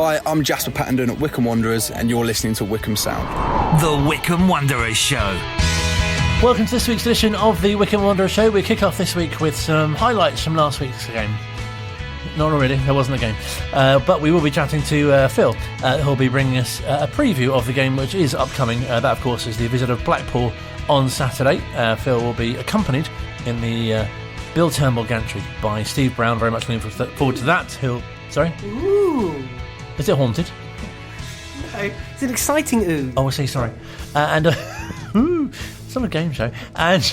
Hi, I'm Jasper Pattendon at Wycombe Wanderers, and you're listening to Wycombe Sound. The Wycombe Wanderers Show. Welcome to this week's edition of the Wycombe Wanderers Show. We kick off this week with some highlights from last week's game. Not really, there wasn't a game. But we will be chatting to Phil, who'll be bringing us a preview of the game which is upcoming. That, of course, is the visit of Blackpool on Saturday. Phil will be accompanied in the Bill Turnbull gantry by Steve Brown. Very much looking forward to that. Sorry? Ooh. Is it haunted? No, it's an exciting ooh. Oh, I see, sorry. It's not a game show. And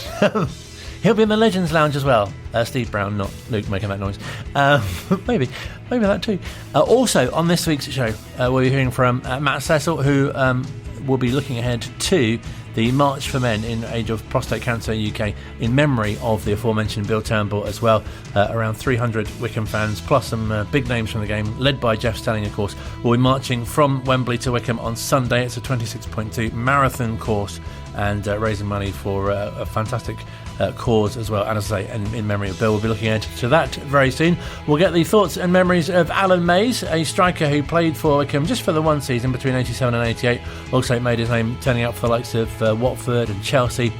he'll be in the Legends Lounge as well. Steve Brown, not Luke making that noise. Maybe that too. Also, on this week's show, we'll be hearing from Matt Cecil, who will be looking ahead to the March for Men in Age of Prostate Cancer UK in memory of the aforementioned Bill Turnbull as well. Around 300 Wycombe fans, plus some big names from the game, led by Jeff Stelling, of course, will be marching from Wembley to Wycombe on Sunday. It's a 26.2 marathon course and raising money for a fantastic cause as well. And as I say, in memory of Bill, we'll be looking ahead to that very soon. We'll get the thoughts and memories of Alan Mays, a striker who played for Wycombe just for the one season between 87 and 88. Also made his name turning up for the likes of Watford and Chelsea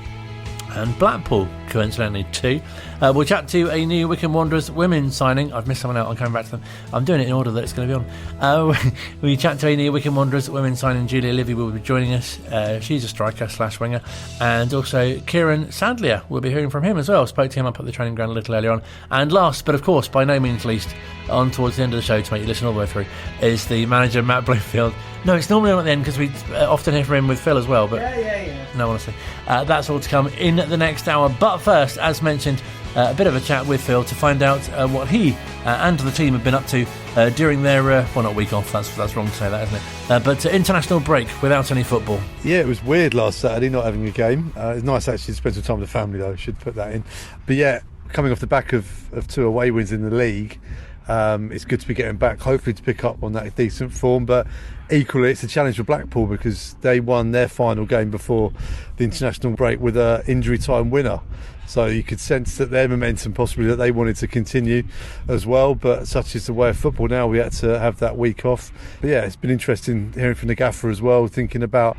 and Blackpool, coincidentally too. We'll chat to a new Wycombe Wanderers women's signing. I've missed someone out, I'm coming back to them. I'm doing it in order that it's going to be on. We chat to a new Wycombe Wanderers women's signing. Julia Livy will be joining us. She's a striker / winger. And also Kieran Sandlier, we'll be hearing from him as well. Spoke to him up at the training ground a little earlier on. And last, but of course by no means least, on towards the end of the show to make you listen all the way through, is the manager Matt Bloomfield. No, it's normally on at the end because we often hear from him with Phil as well. But Yeah. no, honestly. That's all to come in the next hour. But first, as mentioned, a bit of a chat with Phil to find out what he and the team have been up to during their, not week off, that's wrong to say that, isn't it? But international break without any football. Yeah, it was weird last Saturday not having a game. It's nice actually to spend some time with the family though, I should put that in. But yeah, coming off the back of 2 away wins in the league, it's good to be getting back, hopefully to pick up on that decent form. But equally it's a challenge for Blackpool because they won their final game before the international break with an injury time winner, so you could sense that their momentum possibly that they wanted to continue as well. But such is the way of football now, we had to have that week off. But yeah, it's been interesting hearing from the gaffer as well, thinking about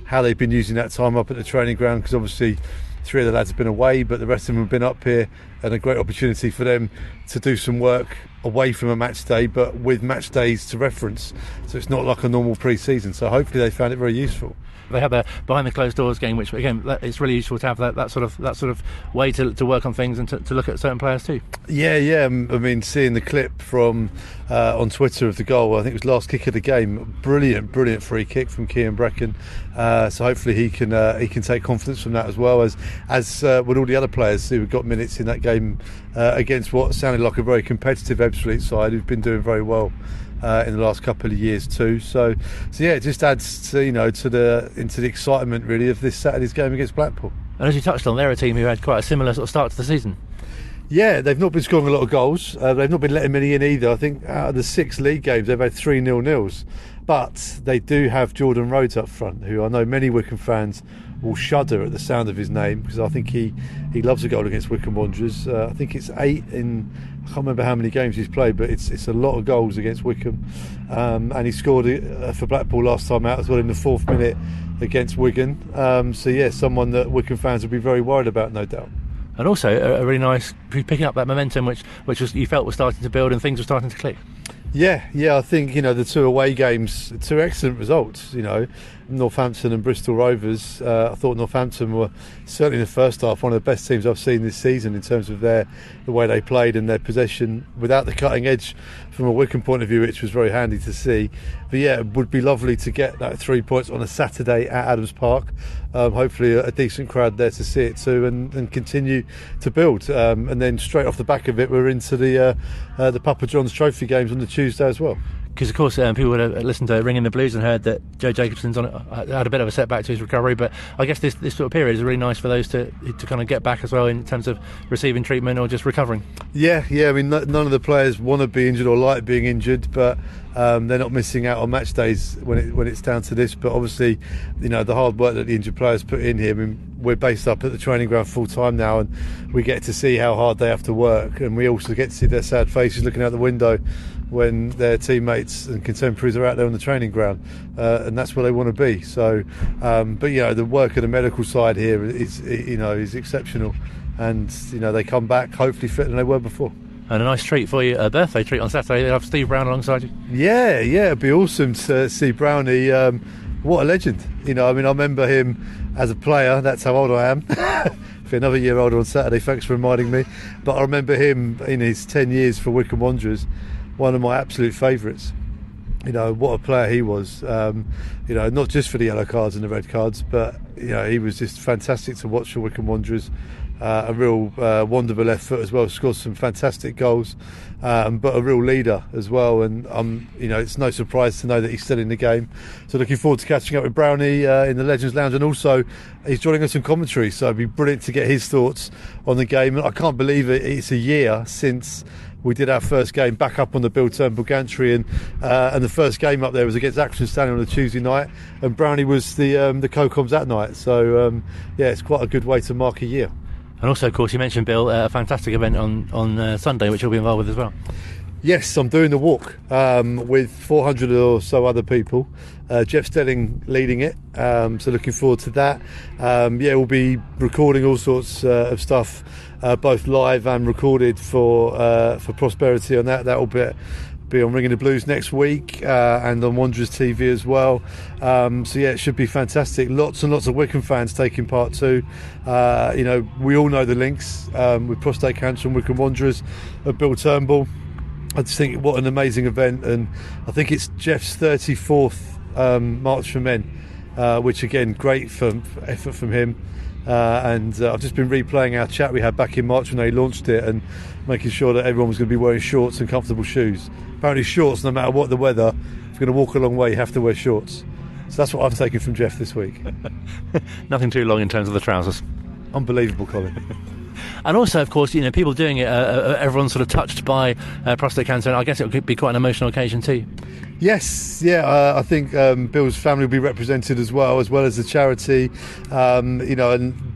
how they've been using that time up at the training ground, because obviously 3 of the lads have been away but the rest of them have been up here, and a great opportunity for them to do some work away from a match day but with match days to reference, so it's not like a normal pre-season. So hopefully they found it very useful. They have a behind the closed doors game, which again it's really useful to have that sort of way to work on things and to look at certain players too. Yeah. I mean, seeing the clip from on Twitter of the goal, I think it was last kick of the game, brilliant free kick from Cian Brecken. So hopefully he can take confidence from that as well as with all the other players who got minutes in that game against what sounded like a very competitive Ebbsfleet side who've been doing very well in the last couple of years too. So yeah, it just adds to, into the excitement really of this Saturday's game against Blackpool. And as you touched on, they're a team who had quite a similar sort of start to the season. Yeah, they've not been scoring a lot of goals. They've not been letting many in either. I think out of the 6 league games they've had 3 0-0s. But they do have Jordan Rhodes up front, who I know many Wycombe fans will shudder at the sound of his name, because I think he loves a goal against Wycombe Wanderers. I think it's 8 in, I can't remember how many games he's played, but it's a lot of goals against Wycombe. And he scored for Blackpool last time out as well in the 4th minute against Wigan. So yeah, someone that Wycombe fans will be very worried about, no doubt. And also a really nice picking up that momentum which was you felt was starting to build and things were starting to click. Yeah, I think the 2 away games, 2 excellent results. Northampton and Bristol Rovers. I thought Northampton were certainly in the first half one of the best teams I've seen this season in terms of the way they played and their possession without the cutting edge from a Wycombe point of view, which was very handy to see. But yeah, it would be lovely to get that 3 points on a Saturday at Adams Park. Hopefully a decent crowd there to see it too, and continue to build. And then straight off the back of it, we're into the Papa John's Trophy games on the Tuesday as well. Because of course people would have listened to Ringing the Blues and heard that Joe Jacobson's had a bit of a setback to his recovery, but I guess this sort of period is really nice for those to kind of get back as well in terms of receiving treatment or just recovering. Yeah, I mean none of the players want to be injured or like being injured, but they're not missing out on match days when it's down to this. But obviously the hard work that the injured players put in here, I mean, we're based up at the training ground full time now, and we get to see how hard they have to work, and we also get to see their sad faces looking out the window when their teammates and contemporaries are out there on the training ground, and that's where they want to be. So, but the work of the medical side here is exceptional, and they come back hopefully fitter than they were before. And a nice treat for you, a birthday treat on Saturday. They'll have Steve Brown alongside you. Yeah, it'd be awesome to see Brownie. What a legend! I remember him as a player. That's how old I am. Another year older on Saturday, thanks for reminding me. But I remember him in his 10 years for Wycombe Wanderers, one of my absolute favourites. What a player he was. Not just for the yellow cards and the red cards, but he was just fantastic to watch for Wycombe Wanderers. A real Wanderer left foot as well, scored some fantastic goals, but a real leader as well. And it's no surprise to know that he's still in the game. So looking forward to catching up with Brownie in the Legends Lounge, and also he's joining us in commentary. So it'd be brilliant to get his thoughts on the game. I can't believe it's a year since we did our first game back up on the Bill Turnbull gantry, and the first game up there was against Action Stanley on a Tuesday night, and Brownie was the co-coms that night. So it's quite a good way to mark a year. And also, of course, you mentioned, Bill, a fantastic event on Sunday, which you'll be involved with as well. Yes, I'm doing the walk with 400 or so other people. Jeff Stelling leading it, so looking forward to that. We'll be recording all sorts of stuff, both live and recorded for Prosperity on that. That will be on Ringing the Blues next week, and on Wanderers TV as well. It should be fantastic. Lots and lots of Wycombe fans taking part too. We all know the links with prostate cancer and Wycombe Wanderers at Bill Turnbull. I just think what an amazing event, and I think it's Jeff's 34th March for Men, which again, great effort from him. And I've just been replaying our chat we had back in March when they launched it, and making sure that everyone was going to be wearing shorts and comfortable shoes. Apparently shorts, no matter what the weather, if you're going to walk a long way, you have to wear shorts. So that's what I've taken from Jeff this week. Nothing too long in terms of the trousers. Unbelievable, Colin. And also, of course, people doing it, everyone's sort of touched by prostate cancer, and I guess it could be quite an emotional occasion too. Yes, I think Bill's family will be represented as well as the charity. And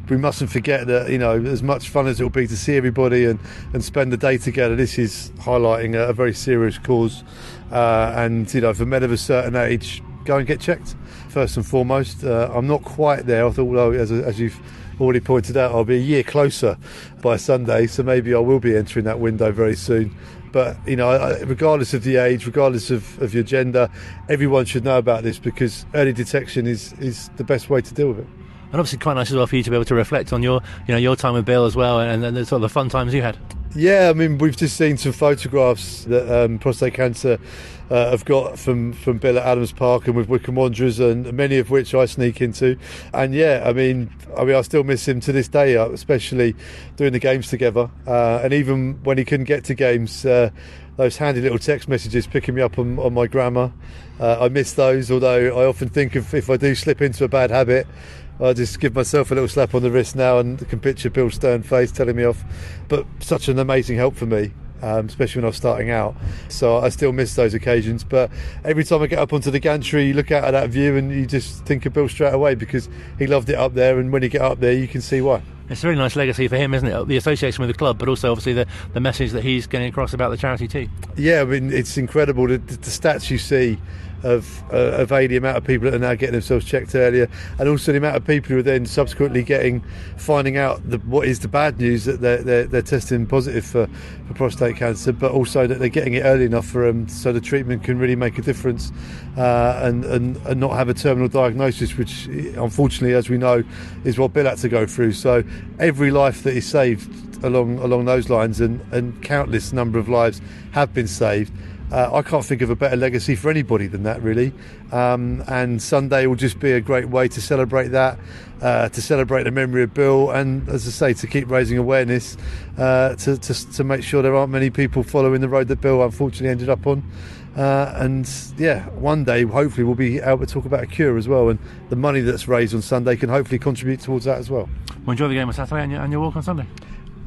we mustn't forget that, as much fun as it will be to see everybody and spend the day together, this is highlighting a very serious cause. And for men of a certain age, go and get checked first and foremost. I'm not quite there. I thought, as you've already pointed out, I'll be a year closer by Sunday, so maybe I will be entering that window very soon. But regardless of the age, regardless of your gender, everyone should know about this, because early detection is the best way to deal with it. And obviously quite nice as well for you to be able to reflect on your time with Bill as well, and the sort of the fun times you had. Yeah, we've just seen some photographs that prostate cancer have got from Bill at Adams Park and with Wycombe Wanderers, and many of which I sneak into. And I still miss him to this day, especially doing the games together. And even when he couldn't get to games, those handy little text messages picking me up on my grammar, I miss those. Although I often think if I do slip into a bad habit, I just give myself a little slap on the wrist now and can picture Bill's stern face telling me off. But such an amazing help for me, especially when I was starting out. So I still miss those occasions. But every time I get up onto the gantry, you look out at that view and you just think of Bill straight away, because he loved it up there. And when you get up there, you can see why. It's a really nice legacy for him, isn't it? The association with the club, but also obviously the message that he's getting across about the charity too. Yeah, it's incredible the stats you see of the amount of people that are now getting themselves checked earlier, and also the amount of people who are then subsequently finding out what is the bad news, that they're testing positive for prostate cancer, but also that they're getting it early enough for them so the treatment can really make a difference, and not have a terminal diagnosis, which unfortunately, as we know, is what Bill had to go through. So every life that is saved along those lines, and countless number of lives have been saved. I can't think of a better legacy for anybody than that, really. And Sunday will just be a great way to celebrate that, to celebrate the memory of Bill, and, as I say, to keep raising awareness, to make sure there aren't many people following the road that Bill unfortunately ended up on. One day, hopefully, we'll be able to talk about a cure as well, and the money that's raised on Sunday can hopefully contribute towards that as well. Well, enjoy the game on Saturday and your walk on Sunday.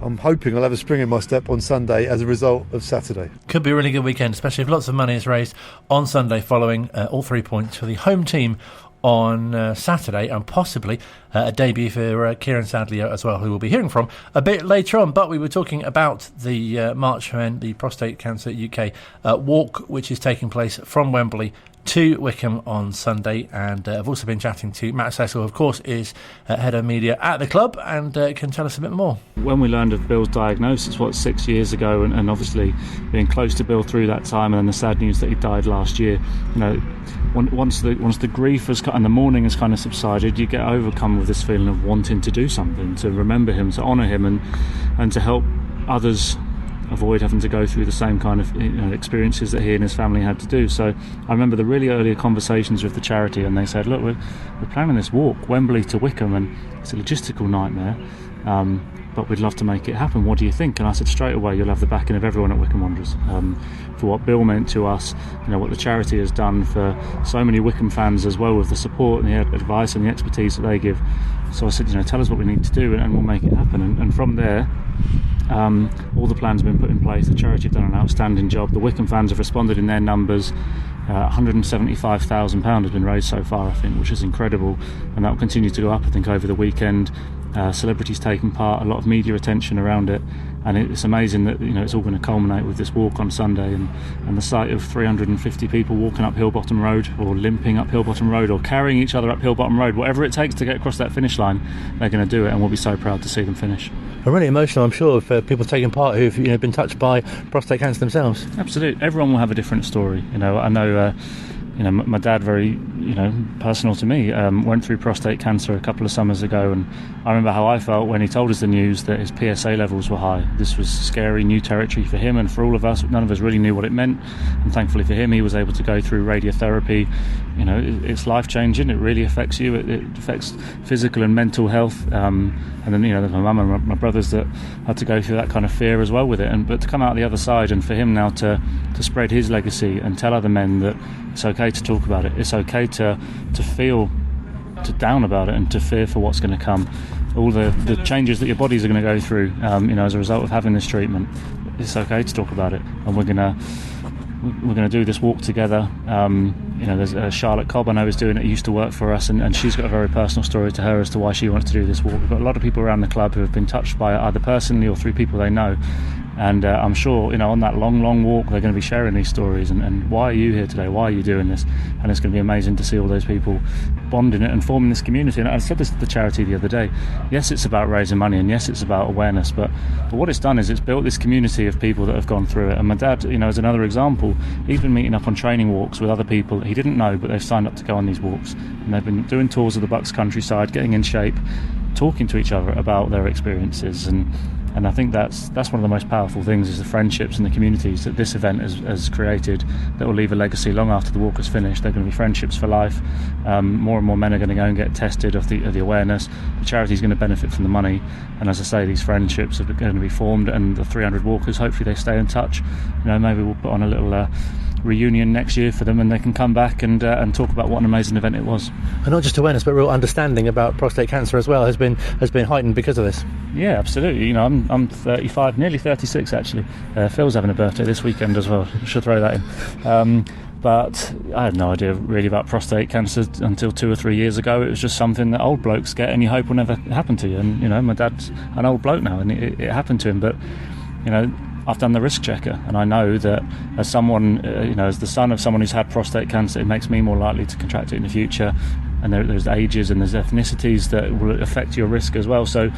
I'm hoping I'll have a spring in my step on Sunday as a result of Saturday. Could be a really good weekend, especially if lots of money is raised on Sunday following all 3 points for the home team on Saturday, and possibly a debut for Kieran Sadlier as well, who we'll be hearing from a bit later on. But we were talking about the March for Men, the Prostate Cancer UK walk, which is taking place from Wembley to Wycombe on Sunday, and I've also been chatting to Matt Cecil, who of course is head of media at the club, and can tell us a bit more. When we learned of Bill's diagnosis, 6 years ago, and obviously being close to Bill through that time, and then the sad news that he died last year, once the grief has and the mourning has kind of subsided, you get overcome with this feeling of wanting to do something, to remember him, to honour him, and to help others avoid having to go through the same kind of experiences that he and his family had to do. So I remember the really earlier conversations with the charity, and they said, look, we're planning this walk, Wembley to Wycombe, and it's a logistical nightmare, but we'd love to make it happen. What do you think? And I said, straight away, you'll have the backing of everyone at Wycombe Wanderers, for what Bill meant to us, what the charity has done for so many Wycombe fans as well, with the support and the advice and the expertise that they give. So I said, tell us what we need to do, and we'll make it happen. And from there, all the plans have been put in place. The charity have done an outstanding job. The Wycombe fans have responded in their numbers. £175,000 has been raised so far, I think, which is incredible, and that will continue to go up, I think, over the weekend. Celebrities taking part, a lot of media attention around it, and it's amazing that it's all going to culminate with this walk on Sunday, and the sight of 350 people walking up Hillbottom Road, or limping up Hillbottom Road, or carrying each other up Hillbottom Road, whatever it takes to get across that finish line, they're going to do it, and we'll be so proud to see them finish. And really emotional, I'm sure, for people taking part who've been touched by prostate cancer themselves. Absolutely, everyone will have a different story. I know. My dad, very, personal to me, went through prostate cancer a couple of summers ago, and I remember how I felt when he told us the news that his PSA levels were high. This was scary, new territory for him and for all of us. None of us really knew what it meant, and thankfully for him, he was able to go through radiotherapy. It's life-changing. It really affects you. It affects physical and mental health. And then, there's my mum and my brothers that had to go through that kind of fear as well with it. But to come out the other side, and for him now to spread his legacy and tell other men that it's okay to talk about it. It's okay to feel down about it, and to fear for what's going to come. All the changes that your bodies are going to go through, as a result of having this treatment. It's okay to talk about it, and we're going to do this walk together. There's Charlotte Cobb, I know, is doing it, used to work for us, and she's got a very personal story to her as to why she wants to do this walk. We've got a lot of people around the club who have been touched by it, either personally or through people they know. And I'm sure, on that long walk, they're going to be sharing these stories. And why are you here today? Why are you doing this? And it's going to be amazing to see all those people bonding it and forming this community. And I said this to the charity the other day. Yes, it's about raising money, and yes, it's about awareness. But what it's done is it's built this community of people that have gone through it. And my dad, is another example. He's been meeting up on training walks with other people that he didn't know, but they've signed up to go on these walks. And they've been doing tours of the Bucks countryside, getting in shape, talking to each other about their experiences. And I think that's one of the most powerful things, is the friendships and the communities that this event has created, that will leave a legacy long after the walk is finished. They're going to be friendships for life. More and more men are going to go and get tested of the awareness. The charity is going to benefit from the money, and as I say, these friendships are going to be formed, and the 300 walkers, hopefully they stay in touch. Maybe we'll put on a little reunion next year for them, and they can come back and talk about what an amazing event it was. And not just awareness, but real understanding about prostate cancer as well has been heightened because of this. Yeah, absolutely. I'm 35, nearly 36 actually. Phil's having a birthday this weekend as well. Should throw that in. But I had no idea really about prostate cancer until 2 or 3 years ago. It was just something that old blokes get, and you hope will never happen to you. And my dad's an old bloke now, and it happened to him. But I've done the risk checker, and I know that as someone, as the son of someone who's had prostate cancer, it makes me more likely to contract it in the future. And there's ages and there's ethnicities that will affect your risk as well. So,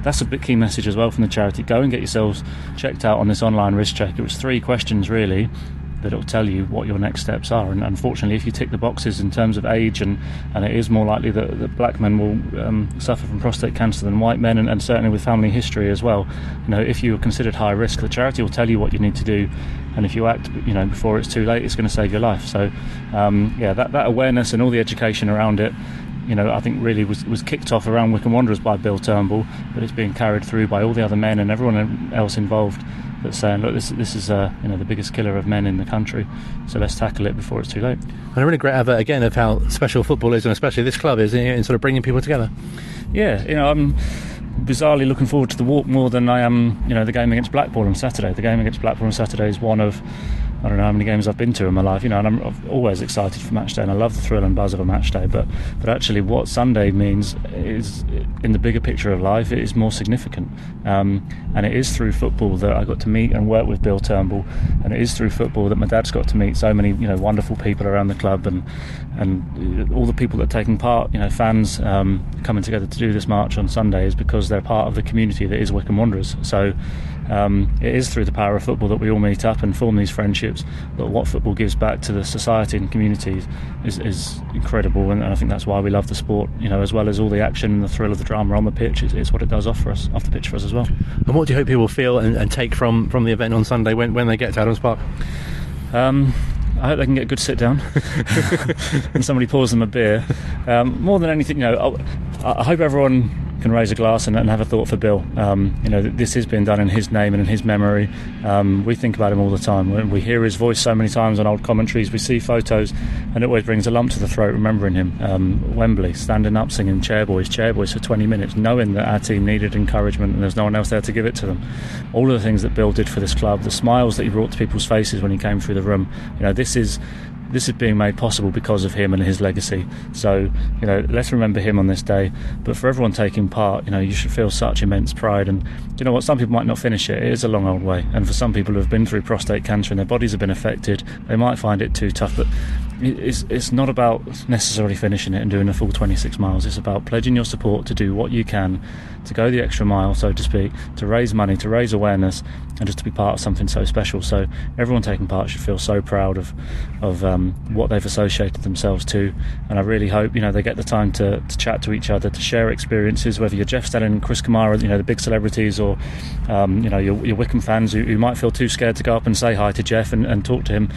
that's a big key message as well from the charity. Go and get yourselves checked out on this online risk check. It was 3 questions really, that it'll tell you what your next steps are. And unfortunately, if you tick the boxes in terms of age, and it is more likely that black men will suffer from prostate cancer than white men, and certainly with family history as well. If you are considered high risk, the charity will tell you what you need to do, and if you act before it's too late, it's going to save your life. So that awareness and all the education around it, I think really was kicked off around Wycombe Wanderers by Bill Turnbull, but it's being carried through by all the other men and everyone else involved, that's saying, look, this is the biggest killer of men in the country, so let's tackle it before it's too late. And a really great advert again of how special football is, and especially this club is, in sort of bringing people together. Yeah, I'm bizarrely looking forward to the walk more than I am, the game against Blackpool on Saturday. The game against Blackpool on Saturday is one of I don't know how many games I've been to in my life, and I'm always excited for match day, and I love the thrill and buzz of a match day. But actually, what Sunday means is, in the bigger picture of life, it is more significant. And it is through football that I got to meet and work with Bill Turnbull, and it is through football that my dad's got to meet so many, wonderful people around the club, and all the people that are taking part, fans coming together to do this march on Sunday is because they're part of the community that is Wycombe Wanderers. So it is through the power of football that we all meet up and form these friendships. But what football gives back to the society and communities is incredible, and I think that's why we love the sport. As well as all the action and the thrill of the drama on the pitch, it's what it does off the pitch for us as well. And what do you hope people feel and take from the event on Sunday when they get to Adams Park? I hope they can get a good sit down and somebody pours them a beer. More than anything, I hope everyone can raise a glass and have a thought for Bill. This has been done in his name and in his memory. We think about him all the time. We hear his voice so many times on old commentaries. We see photos, and it always brings a lump to the throat remembering him. Wembley, standing up singing Chairboys for 20 minutes, knowing that our team needed encouragement and there's no one else there to give it to them. All of the things that Bill did for this club, the smiles that he brought to people's faces when he came through the room. This is being made possible because of him and his legacy. So, let's remember him on this day. But for everyone taking part, you should feel such immense pride. And you know what? Some people might not finish it. It is a long old way. And for some people who have been through prostate cancer and their bodies have been affected, they might find it too tough. But it's not about necessarily finishing it and doing a full 26 miles. It's about pledging your support to do what you can, to go the extra mile, so to speak, to raise money, to raise awareness, and just to be part of something so special. So everyone taking part should feel so proud of what they've associated themselves to. And I really hope they get the time to chat to each other, to share experiences, whether you're Jeff Stelling and Chris Kamara, the big celebrities, or your Wycombe fans who might feel too scared to go up and say hi to Jeff and talk to him.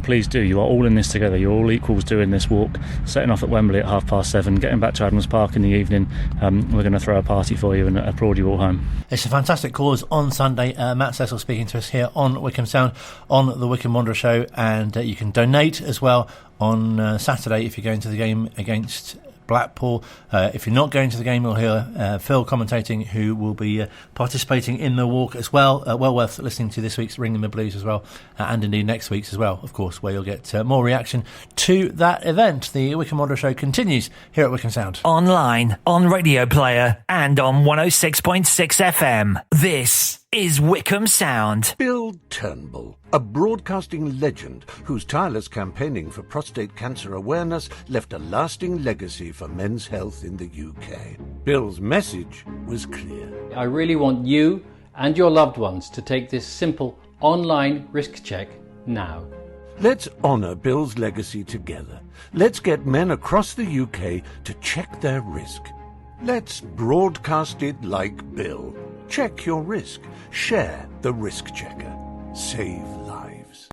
Please do. You are all in this together. You're all equals doing this walk, setting off at Wembley at 7:30, getting back to Adams Park in the evening. We're going to throw a party for you and applaud you all home. It's a fantastic cause on Sunday. Matt Cecil speaking to us here on Wycombe Sound on the Wycombe Wanderers Show, and you can donate as well on Saturday if you're going to the game against Blackpool. If you're not going to the game, you'll hear Phil commentating, who will be participating in the walk as well. Well worth listening to this week's Ringing the Blues as well, and indeed next week's as well, of course, where you'll get more reaction to that event. The Wycombe Wanderers Show continues here at Wycombe Sound. Online, on Radio Player, and on 106.6 FM. This is Wycombe Sound. Bill Turnbull, a broadcasting legend whose tireless campaigning for prostate cancer awareness left a lasting legacy for men's health in the UK. Bill's message was clear. I really want you and your loved ones to take this simple online risk check now. Let's honour Bill's legacy together. Let's get men across the UK to check their risk. Let's broadcast it like Bill. Check your risk. Share the risk checker. Save lives.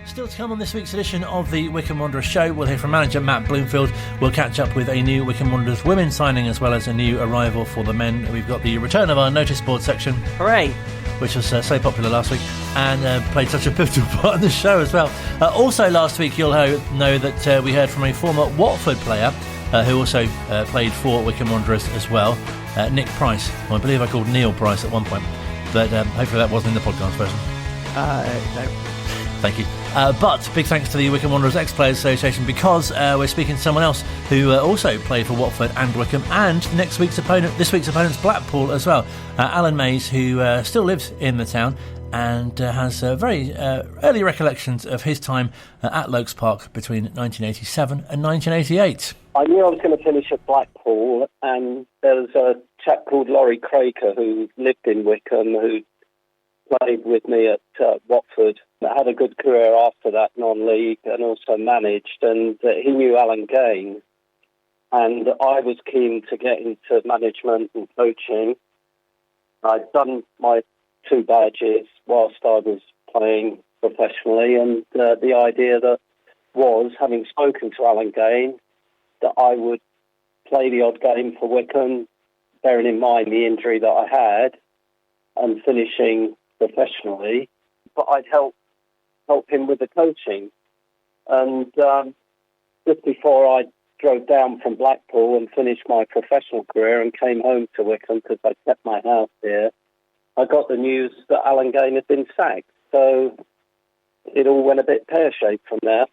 Still to come on this week's edition of the Wycombe Wanderers Show, we'll hear from manager Matt Bloomfield. We'll catch up with a new Wycombe Wanderers women signing, as well as a new arrival for the men. We've got the return of our notice board section. Hooray! Which was so popular last week and played such a pivotal part in the show as well. Also last week you'll know that we heard from a former Watford player who also played for Wycombe Wanderers as well, Nick Price. Well, I believe I called Neil Price at one point, but hopefully that wasn't in the podcast version. No. Thank you. But big thanks to the Wycombe Wanderers Ex-Players Association, because we're speaking to someone else who also played for Watford and Wycombe, and this week's opponent's Blackpool as well. Alan Mays, who still lives in the town and has very early recollections of his time at Lokes Park between 1987 and 1988. I knew I was going to finish at Blackpool, and there was a chap called Laurie Craker who lived in Wycombe, who played with me at Watford. I had a good career after that, non-league, and also managed, and he knew Alan Gain, and I was keen to get into management and coaching. I'd done my 2 badges whilst I was playing professionally, and the idea that was, having spoken to Alan Gain, that I would play the odd game for Wycombe, bearing in mind the injury that I had, and finishing professionally, but I'd help him with the coaching. And just before I drove down from Blackpool and finished my professional career and came home to Wycombe, because I kept my house here, I got the news that Alan Gain had been sacked. So it all went a bit pear-shaped from there.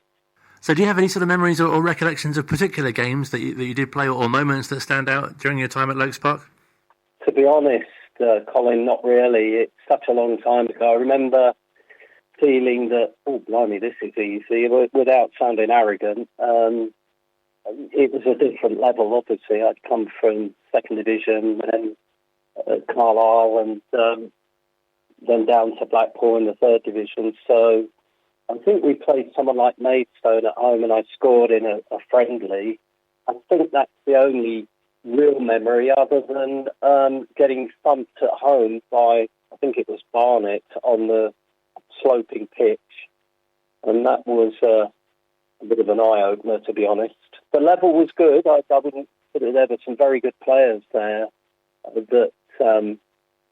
So do you have any sort of memories or recollections of particular games that you did play, or moments that stand out during your time at Lokes Park? To be honest, Colin, not really. It's such a long time ago. I remember feeling that, oh, blimey, this is easy, without sounding arrogant. It was a different level, obviously. I'd come from second division and Carlisle and then down to Blackpool in the third division. So I think we played someone like Maidstone at home and I scored in a friendly. I think that's the only real memory other than getting thumped at home by, I think it was Barnet, on the sloping pitch. And that was a bit of an eye-opener, to be honest. The level was good. I wouldn't put it there. There were some very good players there. That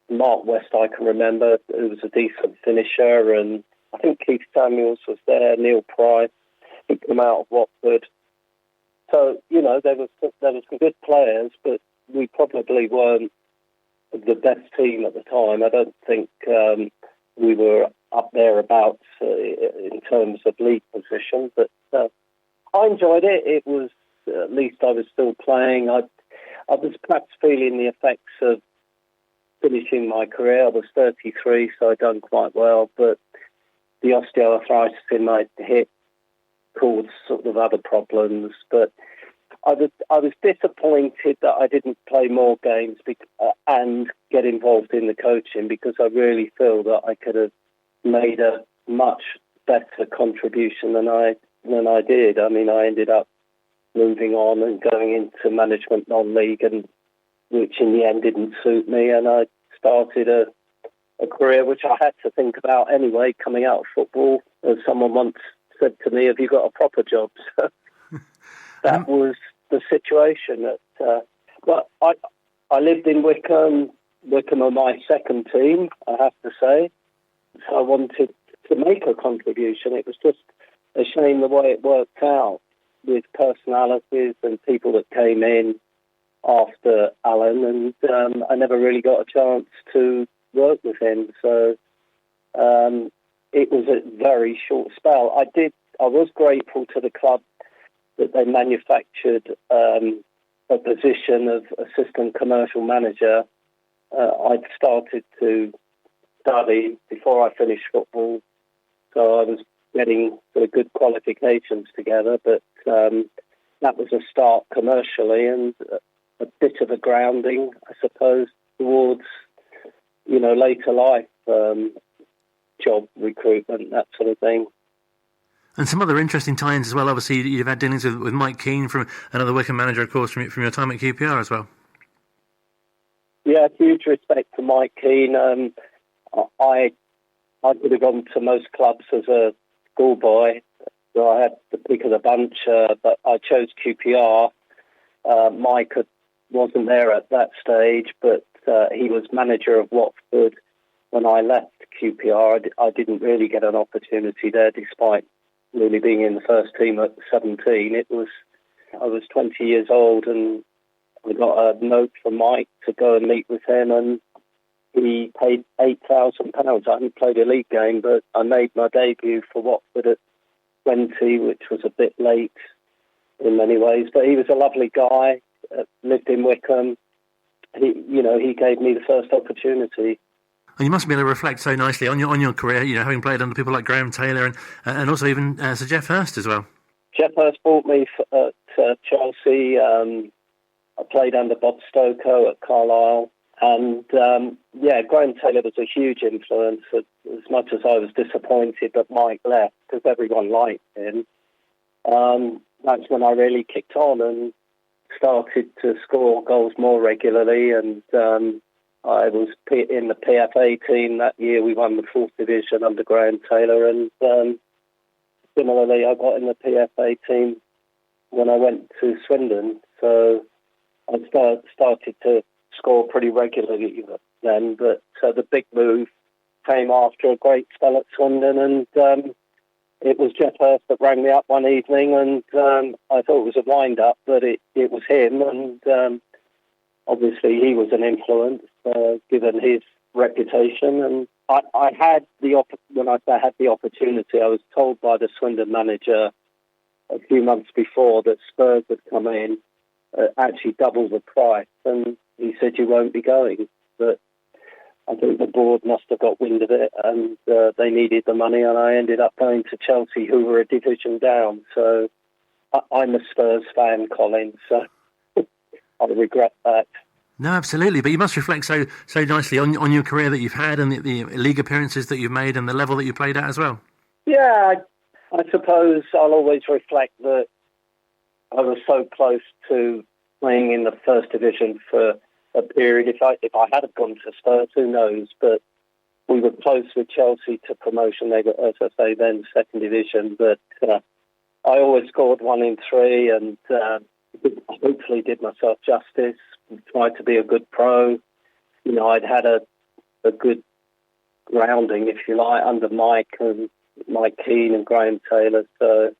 Mark West, I can remember, who was a decent finisher, and I think Keith Samuels was there, Neil Price, who came out of Watford. So, you know, there was some good players, but we probably weren't the best team at the time. I don't think we were up thereabouts in terms of league position, but I enjoyed it. It was, at least I was still playing. I was perhaps feeling the effects of finishing my career. I was 33, so I'd done quite well, but the osteoarthritis in my hip caused sort of other problems. But I was disappointed that I didn't play more games and get involved in the coaching, because I really feel that I could have made a much better contribution than I did. I mean, I ended up moving on and going into management non-league, and which in the end didn't suit me, and I started a career which I had to think about anyway, coming out of football. As someone once said to me, have you got a proper job? So that was the situation. But I lived in Wycombe. Wycombe are my second team, I have to say. So I wanted to make a contribution. It was just a shame the way it worked out with personalities and people that came in after Alan, and I never really got a chance to work with him. So it was a very short spell. I was grateful to the club that they manufactured a position of assistant commercial manager. I'd started to study before I finished football, so I was getting sort of good qualifications together, but that was a start commercially and a bit of a grounding, I suppose, towards, you know, later life, job recruitment, that sort of thing. And some other interesting tie-ins as well. Obviously, you've had dealings with Mike Keane, from another Wycombe manager, of course, from your time at QPR as well. Yeah, huge respect for Mike Keane. I would have gone to most clubs as a schoolboy, so I had the pick of the bunch, but I chose QPR. Mike wasn't there at that stage, but he was manager of Watford when I left QPR. I didn't really get an opportunity there, despite really being in the first team at 17. I was 20 years old, and I got a note from Mike to go and meet with him, and he paid £8,000. I hadn't played a league game, but I made my debut for Watford at 20, which was a bit late in many ways. But he was a lovely guy, lived in Wycombe. He gave me the first opportunity. And you must be able to reflect so nicely on your career, you know, having played under people like Graham Taylor and also even Sir Geoff Hurst as well. Geoff Hurst bought me at Chelsea. I played under Bob Stokoe at Carlisle. And, Graham Taylor was a huge influence, as much as I was disappointed that Mike left, because everyone liked him. That's when I really kicked on and started to score goals more regularly, and I was in the PFA team that year. We won the 4th division under Graham Taylor, and similarly I got in the PFA team when I went to Swindon. So I started to score pretty regularly then, but the big move came after a great spell at Swindon, and it was Geoff Hurst that rang me up one evening, and I thought it was a wind-up, but it was him, and obviously he was an influence given his reputation, and I had when I say I had the opportunity, I was told by the Swindon manager a few months before that Spurs had come in, actually double the price, and he said you won't be going. But I think the board must have got wind of it, and they needed the money, and I ended up going to Chelsea, who were a division down. So I'm a Spurs fan, Colin, so I regret that. No, absolutely. But you must reflect so nicely on your career that you've had and the league appearances that you've made and the level that you played at as well. Yeah, I suppose I'll always reflect that I was so close to playing in the first division for a period. If I had have gone to Spurs, who knows? But we were close with Chelsea to promotion. They were, as I say, then second division. But I always scored 1 in 3 and hopefully did myself justice. Tried to be a good pro. You know, I'd had a good grounding, if you like, under Mike Keane and Graham Taylor. So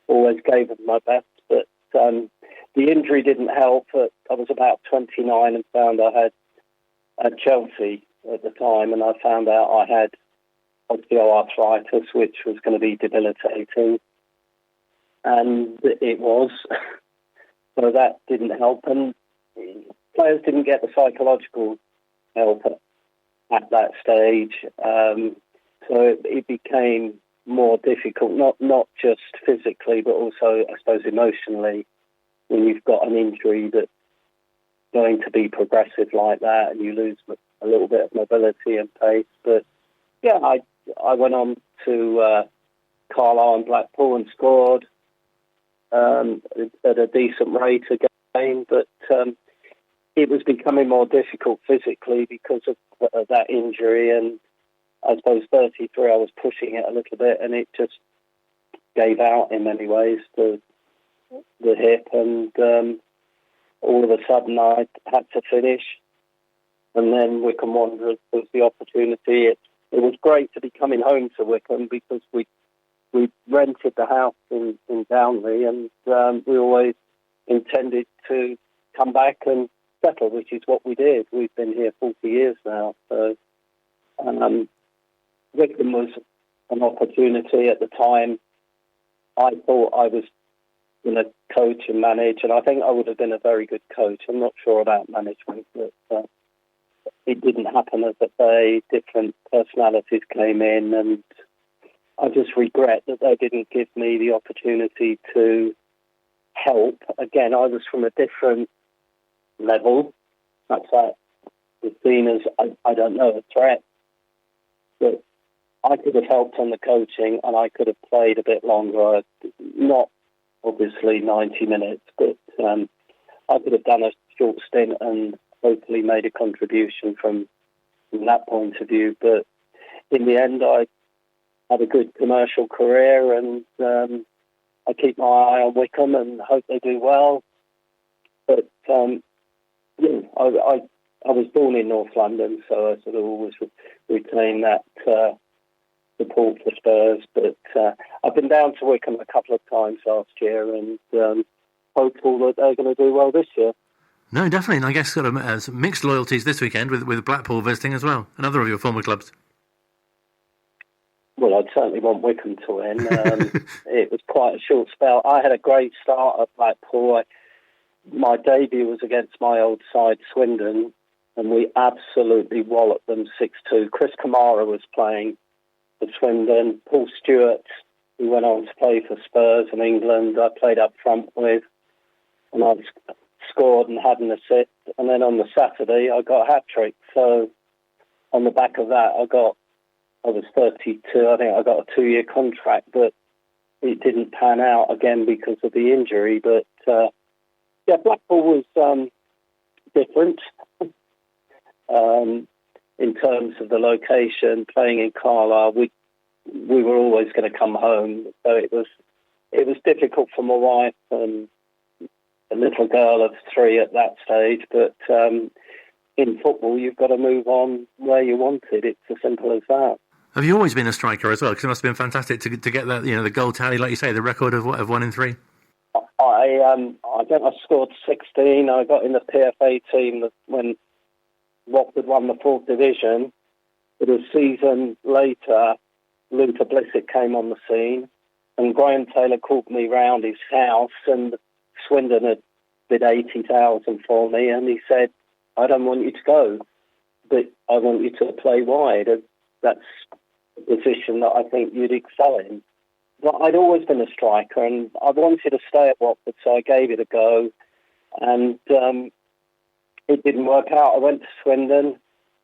always gave them my best. But the injury didn't help. I was about 29 and found I had at Chelsea at the time, and I found out I had osteoarthritis, which was going to be debilitating. And it was. So that didn't help. And players didn't get the psychological help at that stage. So it became more difficult, not just physically, but also, I suppose, emotionally, when you've got an injury that's going to be progressive like that and you lose a little bit of mobility and pace. But, yeah, I went on to Carlisle and Blackpool and scored at a decent rate again, but it was becoming more difficult physically because of that injury, and I suppose 33 I was pushing it a little bit and it just gave out in many ways, the hip, and all of a sudden I had to finish, and then Wycombe Wanderers was the opportunity. It was great to be coming home to Wycombe because we rented the house in Downley, and we always intended to come back and settle, which is what we did. We've been here 40 years now. So Wycombe was an opportunity at the time. I thought I was going to coach and manage, and I think I would have been a very good coach. I'm not sure about management, but it didn't happen as I say. Different personalities came in, and I just regret that they didn't give me the opportunity to help. Again, I was from a different level. That's that was seen as, I don't know, a threat. But I could have helped on the coaching and I could have played a bit longer. Not obviously 90 minutes, but I could have done a short stint and hopefully made a contribution from that point of view. But in the end, I had a good commercial career, and I keep my eye on Wycombe and hope they do well. But yeah, I was born in North London, so I sort of always retain that support for Spurs. But I've been down to Wycombe a couple of times last year, and hopeful that they're going to do well this year. No, definitely. And I guess sort of some mixed loyalties this weekend with Blackpool visiting as well, another of your former clubs. Well, I'd certainly want Wycombe to win. It was quite a short spell. I had a great start at Blackpool. My debut was against my old side, Swindon, and we absolutely walloped them 6-2. Chris Kamara was playing for Swindon. Paul Stewart, who went on to play for Spurs in England, I played up front with, and I scored and had an assist. And then on the Saturday, I got a hat-trick. So on the back of that, I was 32. I think I got a 2-year contract, but it didn't pan out again because of the injury. But yeah, Blackpool was different in terms of the location. Playing in Carlisle, we were always going to come home, so it was difficult for my wife and a little girl of 3 at that stage. But in football, you've got to move on where you wanted. It's as simple as that. Have you always been a striker as well? Because it must have been fantastic to get that, the goal tally, like you say, the record of 1 in 3. I think I scored 16. I got in the PFA team when Watford won the 4th division, But a season later, Luther Blissett came on the scene, and Graham Taylor called me round his house, and Swindon had bid 80,000 for me, and he said, I don't want you to go, but I want you to play wide. And that's a position that I think you'd excel in. But I'd always been a striker, and I wanted to stay at Watford, so I gave it a go. And it didn't work out. I went to Swindon.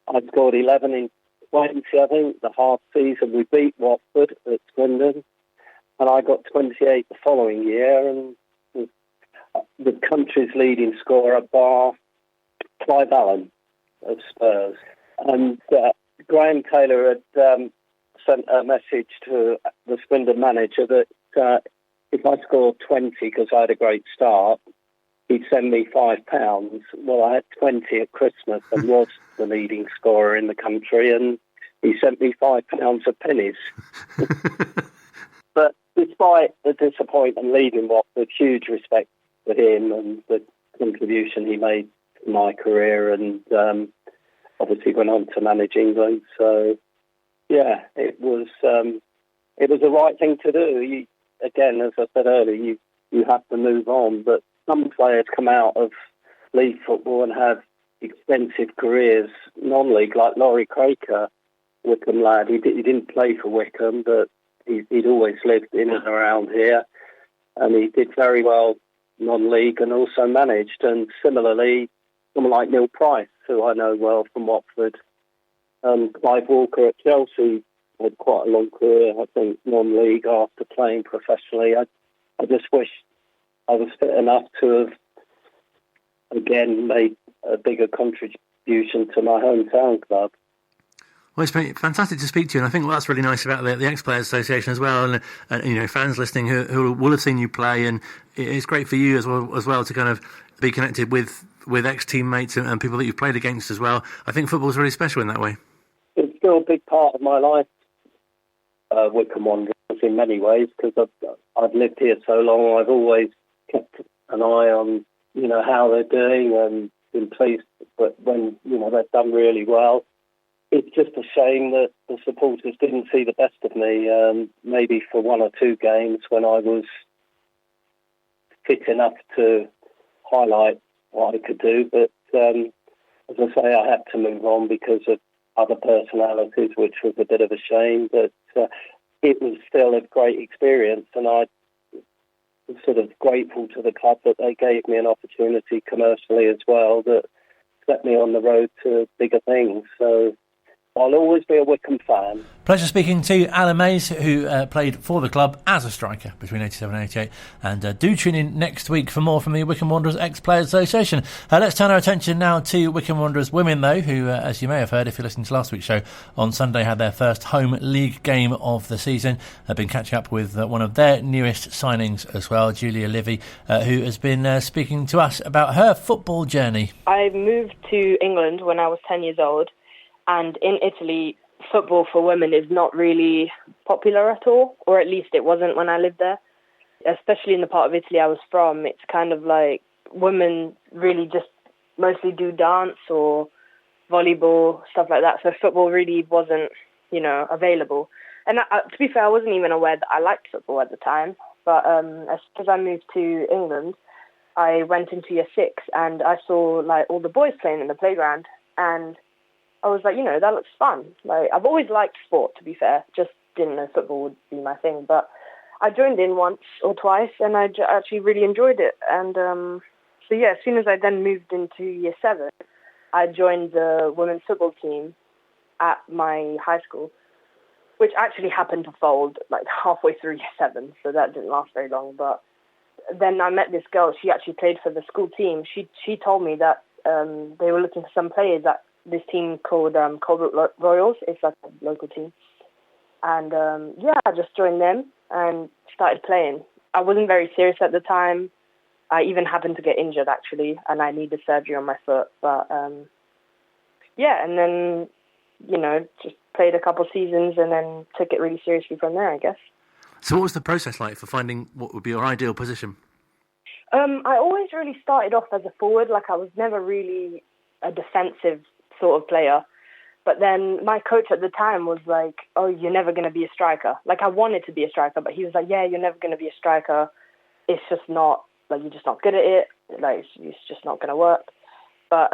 I scored 11 in 20, I think, the half season. We beat Watford at Swindon, and I got 28 the following year, and the country's leading scorer, bar Clive Allen of Spurs. And Graham Taylor had sent a message to the Swindon manager that if I scored 20 because I had a great start, he'd send me £5. Well, I had 20 at Christmas and was the leading scorer in the country, and he sent me £5 of pennies. But despite the disappointment leaving Watford, huge respect for him and the contribution he made to my career, and obviously went on to manage England. So, yeah, it was the right thing to do. Again, as I said earlier, you have to move on, but some players come out of league football and have extensive careers non-league, like Laurie Craker, Wycombe lad. He didn't play for Wycombe, but he'd always lived in and around here, and he did very well non-league and also managed. And similarly, someone like Neil Price, who I know well from Watford, Clive Walker at Chelsea had quite a long career, I think, non-league after playing professionally. I just wish I was fit enough to have, again, made a bigger contribution to my hometown club. Well, it's been fantastic to speak to you, and I think that's really nice about the Ex-Players Association as well, and fans listening who will have seen you play, and it's great for you as well to kind of be connected with ex-teammates and people that you've played against as well. I think football's really special in that way. It's still a big part of my life, Wycombe Wanderers, in many ways, because I've lived here so long. I've always kept an eye on, how they're doing, and been pleased when, they've done really well. It's just a shame that the supporters didn't see the best of me, maybe for one or two games when I was fit enough to highlight what I could do. But as I say, I had to move on because of other personalities, which was a bit of a shame. But it was still a great experience, and I was sort of grateful to the club that they gave me an opportunity commercially as well that set me on the road to bigger things. So I'll always be a Wycombe fan. Pleasure speaking to Alan Mays, who played for the club as a striker between 87 and 88. And do tune in next week for more from the Wycombe Wanderers Ex-Players Association. Let's turn our attention now to Wycombe Wanderers women, though, who, as you may have heard if you're listening to last week's show, on Sunday had their first home league game of the season. I've been catching up with one of their newest signings as well, Julia Livy, who has been speaking to us about her football journey. I moved to England when I was 10 years old. And in Italy, football for women is not really popular at all, or at least it wasn't when I lived there. Especially in the part of Italy I was from, it's kind of like women really just mostly do dance or volleyball, stuff like that. So football really wasn't, available. And to be fair, I wasn't even aware that I liked football at the time. But as soon as I moved to England, I went into year 6 and I saw like all the boys playing in the playground, and I was like, that looks fun. Like, I've always liked sport, to be fair. Just didn't know football would be my thing. But I joined in once or twice, and I actually really enjoyed it. And as soon as I then moved into year 7, I joined the women's football team at my high school, which actually happened to fold like halfway through year 7, so that didn't last very long. But then I met this girl. She actually played for the school team. She told me that they were looking for some players at this team called Colbrook Royals. It's like a local team. And I just joined them and started playing. I wasn't very serious at the time. I even happened to get injured, actually, and I needed surgery on my foot. But, and then, just played a couple seasons and then took it really seriously from there, I guess. So what was the process like for finding what would be your ideal position? I always really started off as a forward. Like, I was never really a defensive sort of player. But then my coach at the time was like, oh, you're never going to be a striker. Like, I wanted to be a striker, but he was like, yeah, you're never going to be a striker. It's just not, like, you're just not good at it. Like, it's just not going to work. But,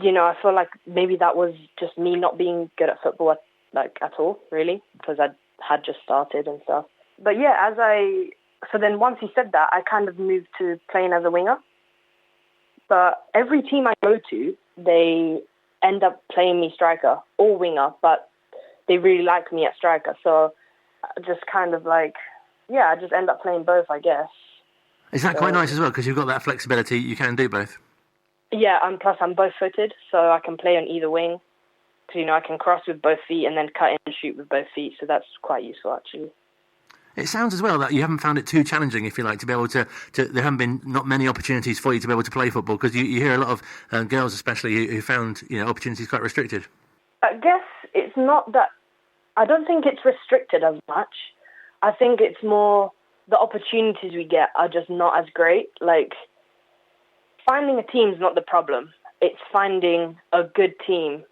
you know, I feel like maybe that was just me not being good at football, at all, really, because I had just started and stuff. But yeah, so then once he said that, I kind of moved to playing as a winger. But every team I go to, they end up playing me striker or winger, but they really like me at striker. So just kind of like, yeah, I just end up playing both, I guess. Is that quite nice as well, because you've got that flexibility, you can do both? Yeah, and plus I'm both-footed, so I can play on either wing. So, you know, I can cross with both feet and then cut in and shoot with both feet, so that's quite useful, actually. It sounds as well that you haven't found it too challenging, if you like, to be able to there haven't been not many opportunities for you to be able to play football, because you hear a lot of girls especially who found, you know, opportunities quite restricted. I guess it's not that, I don't think it's restricted as much. I think it's more the opportunities we get are just not as great. Like, finding a team's not the problem. It's finding a good team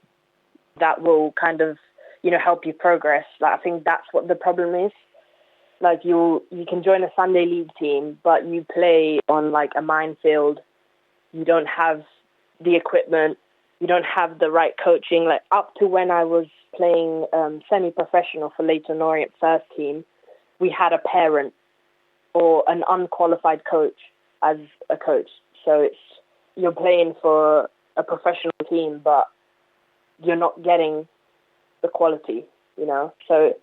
that will kind of, you know, help you progress. Like, I think that's what the problem is. Like, you can join a Sunday league team, but you play on, like, a minefield. You don't have the equipment. You don't have the right coaching. Like, up to when I was playing semi-professional for Leyton Orient first team, we had a parent or an unqualified coach as a coach. So you're playing for a professional team, but you're not getting the quality, you know? So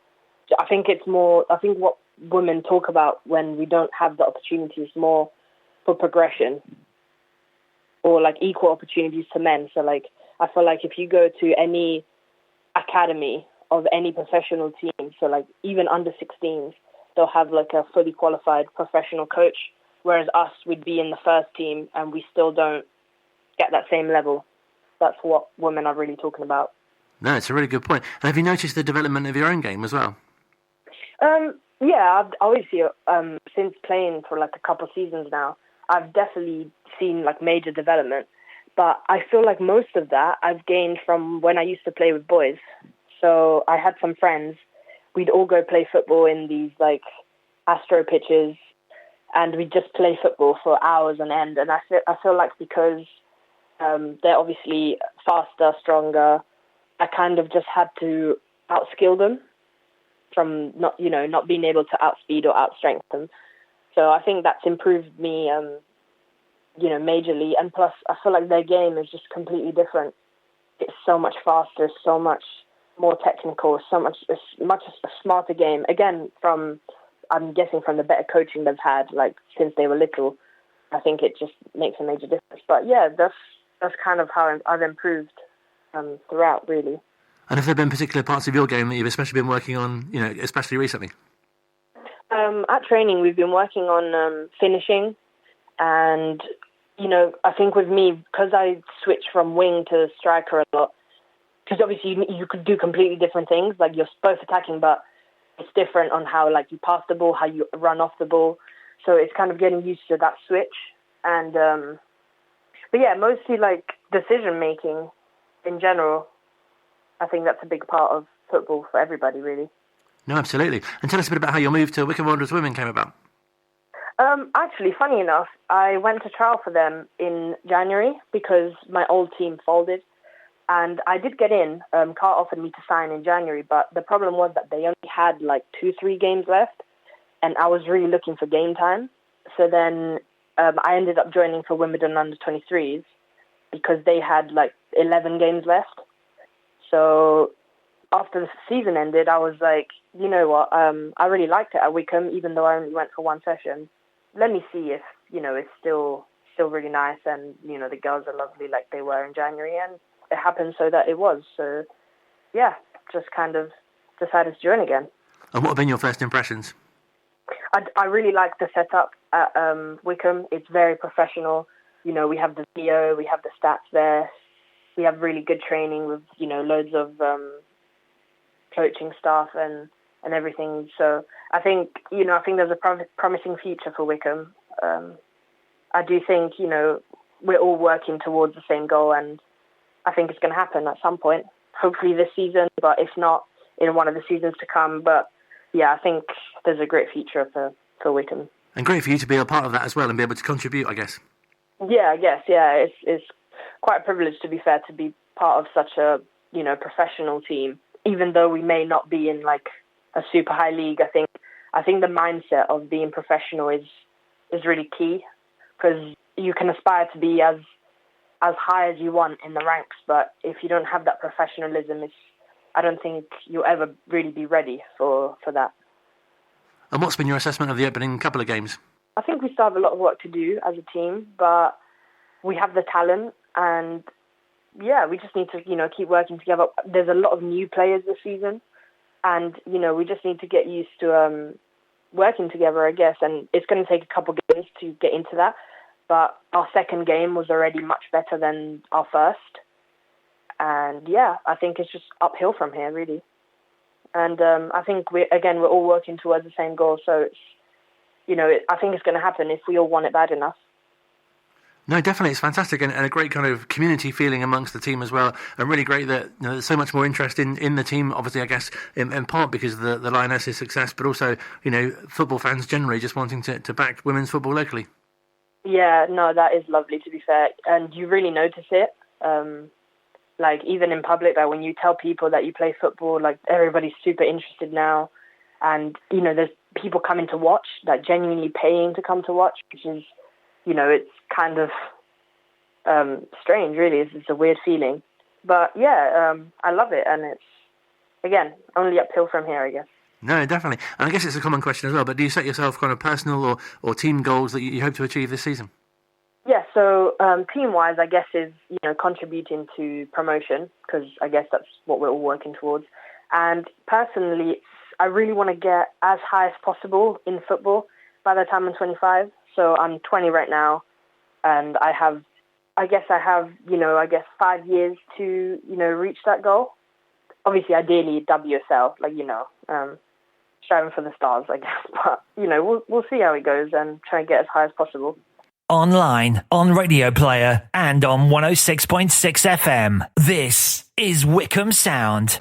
I think what women talk about when we don't have the opportunities more for progression or like equal opportunities to men. So like, I feel like if you go to any academy of any professional team, so like even under 16s, they'll have like a fully qualified professional coach, whereas us, we'd be in the first team and we still don't get that same level. That's what women are really talking about. No, it's a really good point. And have you noticed the development of your own game as well? Yeah, I've obviously, since playing for like a couple of seasons now, I've definitely seen like major development. But I feel like most of that I've gained from when I used to play with boys. So I had some friends. We'd all go play football in these like Astro pitches, and we'd just play football for hours on end. And I feel like because they're obviously faster, stronger, I kind of just had to outskill them from not being able to outspeed or outstrength them. So I think that's improved me, majorly. And plus, I feel like their game is just completely different. It's so much faster, so much more technical, it's much a smarter game. Again, I'm guessing from the better coaching they've had, like since they were little. I think it just makes a major difference. But yeah, that's kind of how I've improved throughout, really. And have there been particular parts of your game that you've especially been working on, especially recently? At training, we've been working on finishing. And, I think with me, because I switched from wing to striker a lot, because obviously you could do completely different things. Like, you're both attacking, but it's different on how, like, you pass the ball, how you run off the ball. So it's kind of getting used to that switch. And, but yeah, mostly, like, decision-making in general. I think that's a big part of football for everybody, really. No, absolutely. And tell us a bit about how your move to Wycombe Wanderers Women came about. Actually, funny enough, I went to trial for them in January because my old team folded. And I did get in. Carl offered me to sign in January, but the problem was that they only had like 2-3 games left, and I was really looking for game time. So then I ended up joining for Wimbledon under-23s because they had like 11 games left. So after the season ended, I was like, you know what, I really liked it at Wycombe, even though I only went for one session. Let me see if, it's still really nice and, the girls are lovely like they were in January. And it happened so that it was. So, yeah, just kind of decided to join again. And what have been your first impressions? I really like the setup at Wycombe. It's very professional. We have the video, we have the stats there. We have really good training with, loads of coaching staff and everything. So I think there's a promising future for Wycombe. I do think, we're all working towards the same goal, and I think it's going to happen at some point. Hopefully this season, but if not, in one of the seasons to come. But yeah, I think there's a great future for Wycombe. And great for you to be a part of that as well and be able to contribute, I guess. Yeah, I guess, yeah. It's quite a privilege, to be fair, to be part of such a, professional team. Even though we may not be in like a super high league, I think the mindset of being professional is really key, because you can aspire to be as high as you want in the ranks, but if you don't have that professionalism, I don't think you'll ever really be ready for that. And what's been your assessment of the opening couple of games? I think we still have a lot of work to do as a team, but we have the talent, and yeah, we just need to, keep working together. There's a lot of new players this season, and, we just need to get used to working together, I guess, and it's going to take a couple of games to get into that, but our second game was already much better than our first, and yeah, I think it's just uphill from here, really. And I think we're all working towards the same goal, so it's, I think it's going to happen if we all want it bad enough. No, definitely, it's fantastic, and a great kind of community feeling amongst the team as well, and really great that there's so much more interest in the team, obviously, I guess, in part because of the Lionesses' success, but also, football fans generally just wanting to back women's football locally. Yeah, no, that is lovely, to be fair, and you really notice it. Like, even in public, like, when you tell people that you play football, like, everybody's super interested now. And, there's people coming to watch, like, genuinely paying to come to watch, which is, it's kind of strange, really. It's a weird feeling. But, yeah, I love it. And it's, again, only uphill from here, I guess. No, definitely. And I guess it's a common question as well, but do you set yourself kind of personal or team goals that you hope to achieve this season? Yeah, so team-wise, I guess, is, contributing to promotion, because I guess that's what we're all working towards. And personally, I really want to get as high as possible in football by the time I'm 25. So I'm 20 right now, and I have 5 years to, reach that goal. Obviously, ideally, WSL, striving for the stars, I guess. But, we'll see how it goes and try and get as high as possible. Online, on Radio Player, and on 106.6 FM. This is Wycombe Sound.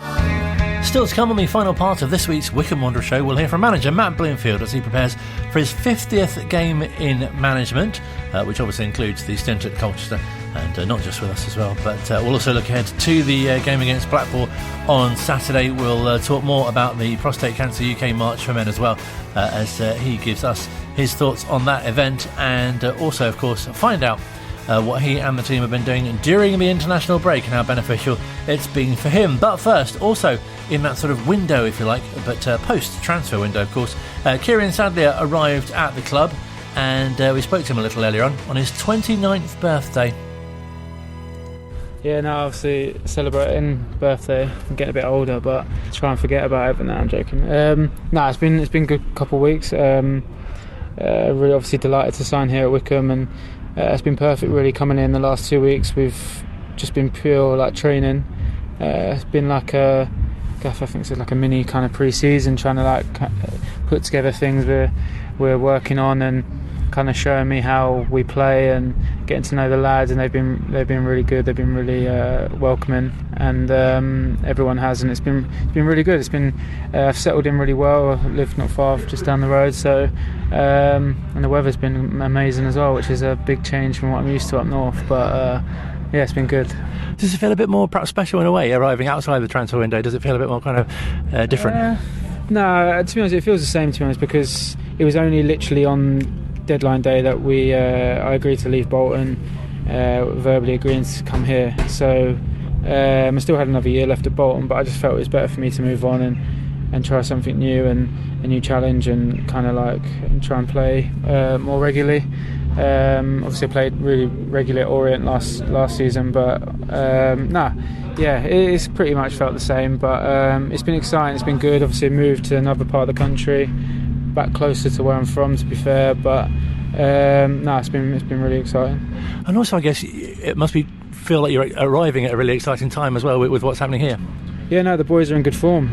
Still to come on the final part of this week's Wycombe Wanderers Show, we'll hear from manager Matt Bloomfield as he prepares for his 50th game in management, which obviously includes the stint at Colchester, and not just with us as well, but we'll also look ahead to the game against Blackpool on Saturday. We'll talk more about the Prostate Cancer UK March for Men as well, as he gives us his thoughts on that event, and also, of course, find out what he and the team have been doing during the international break and how beneficial it's been for him. But first, also in that sort of window, if you like, but post-transfer window, of course, Kieran Sadlier arrived at the club, and we spoke to him a little earlier on his 29th birthday. Yeah, no, obviously celebrating birthday. I'm getting a bit older, but try and forget about it. But no, I'm joking. It's been a good couple of weeks. Really, obviously delighted to sign here at Wycombe, and it's been perfect. Really coming in the last 2 weeks, we've just been pure training. It's been like I think it's like a mini kind of pre-season, trying to put together things we're working on and kind of showing me how we play and getting to know the lads, and they've been really good. They've been really welcoming, and everyone has, and it's been really good. It's been I've settled in really well. I live not far, just down the road, so and the weather's been amazing as well, which is a big change from what I'm used to up north. But yeah, it's been good. Does it feel a bit more perhaps special in a way, arriving outside the transfer window? Does it feel a bit more kind of different? No, to be honest, it feels the same, to be honest, because it was only literally on deadline day that I agreed to leave Bolton, verbally agreeing to come here. So I still had another year left at Bolton, but I just felt it was better for me to move on and try something new and a new challenge, and kind of and try and play more regularly. Obviously I played really regularly at Orient last season, but it's pretty much felt the same. But it's been exciting, it's been good. Obviously I moved to another part of the country, back closer to where I'm from, to be fair, but it's been really exciting. And also I guess it must feel like you're arriving at a really exciting time as well with what's happening here. Yeah, no, the boys are in good form.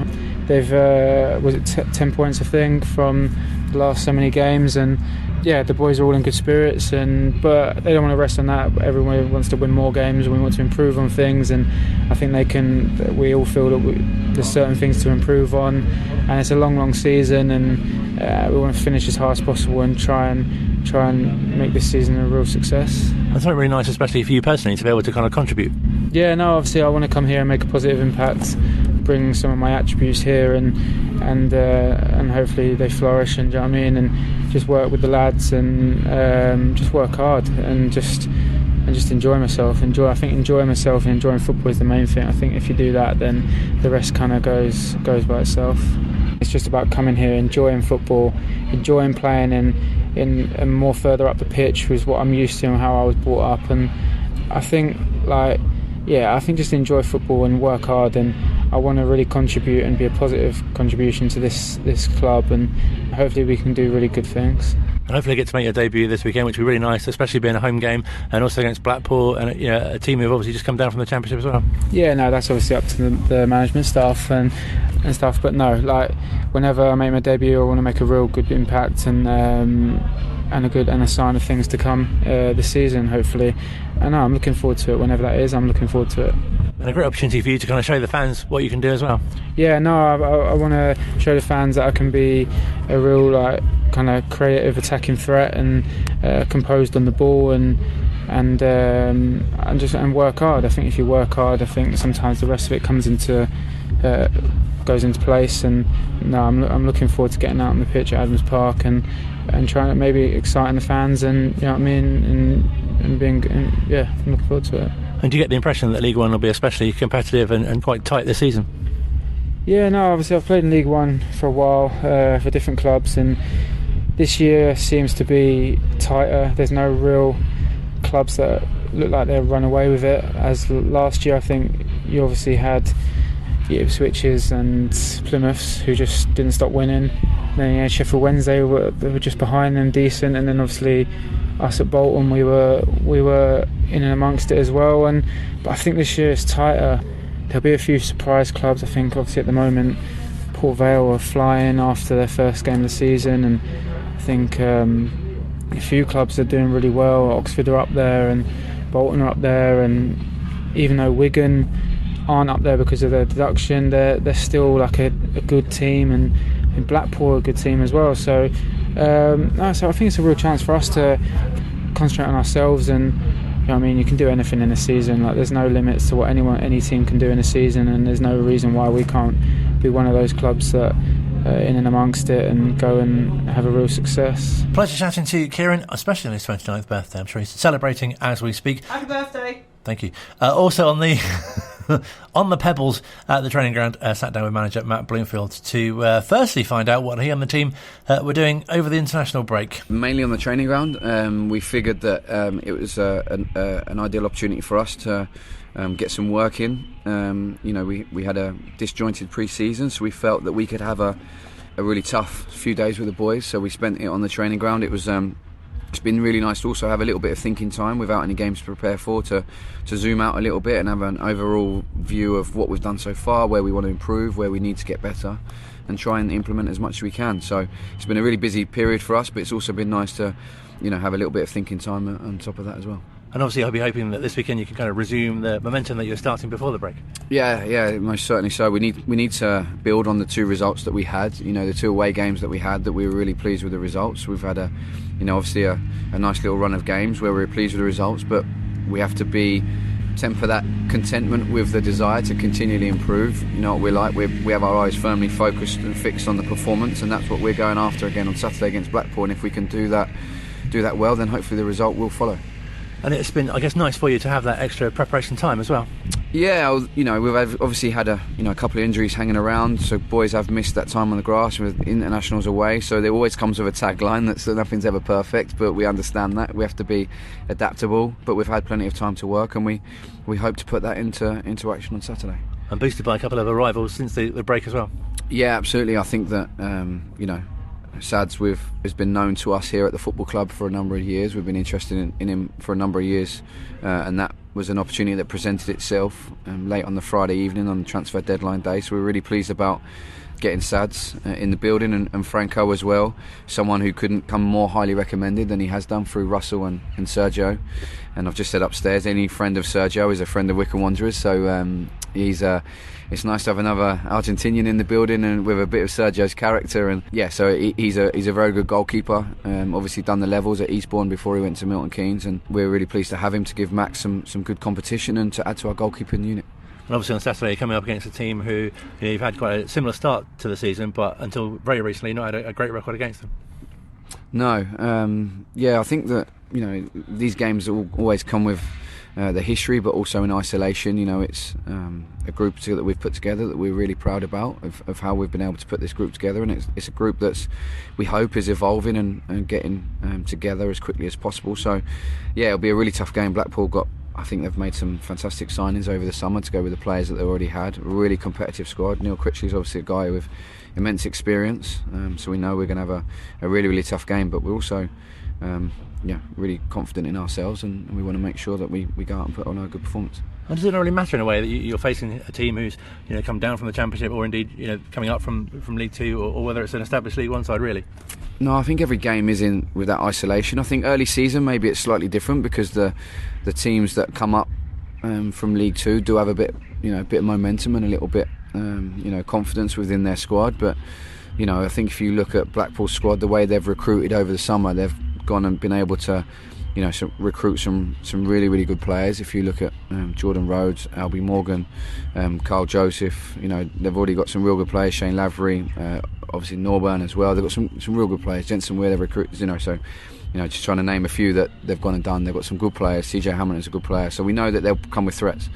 They've 10 points I think from the last so many games, and yeah, the boys are all in good spirits, but they don't want to rest on that. Everyone wants to win more games, and we want to improve on things, and I think we all feel that there's certain things to improve on, and it's a long season, and we want to finish as hard as possible and try and make this season a real success. That's something really nice, especially for you personally, to be able to kind of contribute. Yeah, no, obviously I want to come here and make a positive impact, bring some of my attributes here, and hopefully they flourish, and do you know what I mean, and just work with the lads, and just work hard, and just enjoy myself. I think enjoying myself and enjoying football is the main thing. I think if you do that, then the rest kind of goes by itself. It's just about coming here, enjoying football, enjoying playing in more further up the pitch, was what I'm used to and how I was brought up. And I think I think just enjoy football and work hard, and I want to really contribute and be a positive contribution to this club, and hopefully we can do really good things. And hopefully get to make your debut this weekend, which would be really nice, especially being a home game, and also against Blackpool, and a team who've obviously just come down from the Championship as well. Yeah, no, that's obviously up to the management staff and stuff, but no, like whenever I make my debut, I want to make a real good impact and a sign of things to come this season, hopefully. And I'm looking forward to it. Whenever that is, I'm looking forward to it. And a great opportunity for you to kind of show the fans what you can do as well. Yeah, no, I want to show the fans that I can be a real kind of creative attacking threat, and composed on the ball, and work hard. I think if you work hard, I think sometimes the rest of it goes into place. And no, I'm looking forward to getting out on the pitch at Adams Park and trying to maybe exciting the fans, and you know what I mean, and I'm looking forward to it. And do you get the impression that League One will be especially competitive and quite tight this season? Yeah, no, obviously I've played in League One for a while for different clubs, and this year seems to be tighter. There's no real clubs that look like they'll run away with it. As last year, I think you obviously had the Ipswiches and Plymouths who just didn't stop winning. Then Sheffield Wednesday were just behind them, decent, and then obviously us at Bolton, we were in and amongst it as well. But I think this year it's tighter. There'll be a few surprise clubs. I think obviously at the moment Port Vale are flying after their first game of the season, and I think a few clubs are doing really well. Oxford are up there, and Bolton are up there, and even though Wigan aren't up there because of their deduction, they're still like a good team, and Blackpool are a good team as well. So I think it's a real chance for us to concentrate on ourselves, and you know what I mean, you can do anything in a season. Like there's no limits to what any team can do in a season, and there's no reason why we can't be one of those clubs that in and amongst it and go and have a real success. Pleasure chatting to Kieran, especially on his 29th birthday. I'm sure he's celebrating as we speak. Happy birthday! Thank you. Also on the on the pebbles at the training ground, sat down with manager Matt Bloomfield to firstly find out what he and the team were doing over the international break. Mainly on the training ground. We figured that it was an ideal opportunity for us to get some work in. We had a disjointed pre-season, so we felt that we could have a really tough few days with the boys, so we spent it on the training ground. It was it's been really nice to also have a little bit of thinking time without any games to prepare for, to zoom out a little bit and have an overall view of what we've done so far, where we want to improve, where we need to get better, and try and implement as much as we can. So it's been a really busy period for us, but it's also been nice to have a little bit of thinking time on top of that as well. And obviously I'll be hoping that this weekend you can kind of resume the momentum that you were starting before the break. Yeah, most certainly so. We need to build on the two results that we had, the two away games that we had, that we were really pleased with the results. We've had obviously a nice little run of games where we were pleased with the results, but we have to temper that contentment with the desire to continually improve. You know what we're like, we have our eyes firmly focused and fixed on the performance, and that's what we're going after again on Saturday against Blackpool. And if we can do that well, then hopefully the result will follow. And it's been, I guess, nice for you to have that extra preparation time as well. Yeah, we've obviously had a couple of injuries hanging around, so boys have missed that time on the grass with internationals away. So there always comes with a tagline that nothing's ever perfect, but we understand that we have to be adaptable. But we've had plenty of time to work, and we hope to put that into action on Saturday. And boosted by a couple of arrivals since the break as well. Yeah, absolutely. I think that Sads has been known to us here at the football club for a number of years. We've been interested in him for a number of years, and that was an opportunity that presented itself late on the Friday evening on the transfer deadline day. So we're really pleased about getting Sads in the building and Franco as well, someone who couldn't come more highly recommended than he has done through Russell and Sergio. And I've just said upstairs, any friend of Sergio is a friend of Wycombe Wanderers, so it's nice to have another Argentinian in the building and with a bit of Sergio's character. And yeah, so he's a very good goalkeeper. Obviously done the levels at Eastbourne before he went to Milton Keynes, and we're really pleased to have him to give Max some good competition and to add to our goalkeeping unit. And obviously on Saturday you're coming up against a team who you've had quite a similar start to the season, but until very recently not had a great record against them. No, I think that these games always come with the history, but also in isolation. It's a group that we've put together that we're really proud about of how we've been able to put this group together, and it's a group that's we hope is evolving and getting together as quickly as possible. So yeah, it'll be a really tough game. Blackpool I think they've made some fantastic signings over the summer to go with the players that they already had. A really competitive squad. Neil Critchley's obviously a guy with immense experience, so we know we're going to have a really, really tough game, but we're also really confident in ourselves, and we want to make sure that we go out and put on a good performance. And does it not really matter in a way that you're facing a team who's come down from the Championship, or indeed coming up from League Two, or whether it's an established League One side, really? No, I think every game is in with that isolation. I think early season maybe it's slightly different because the teams that come up from League Two do have a bit of momentum and a little bit confidence within their squad. But I think if you look at Blackpool's squad, the way they've recruited over the summer, they've gone and been able to recruit some really, really good players. If you look at Jordan Rhodes, Albie Morgan, Carl Joseph, they've already got some real good players. Shane Lavery, obviously Norburn as well. They've got some real good players. Jensen Weir, they've recruited. So just trying to name a few that they've gone and done. They've got some good players. CJ Hamilton's a good player. So we know that they'll come with threats.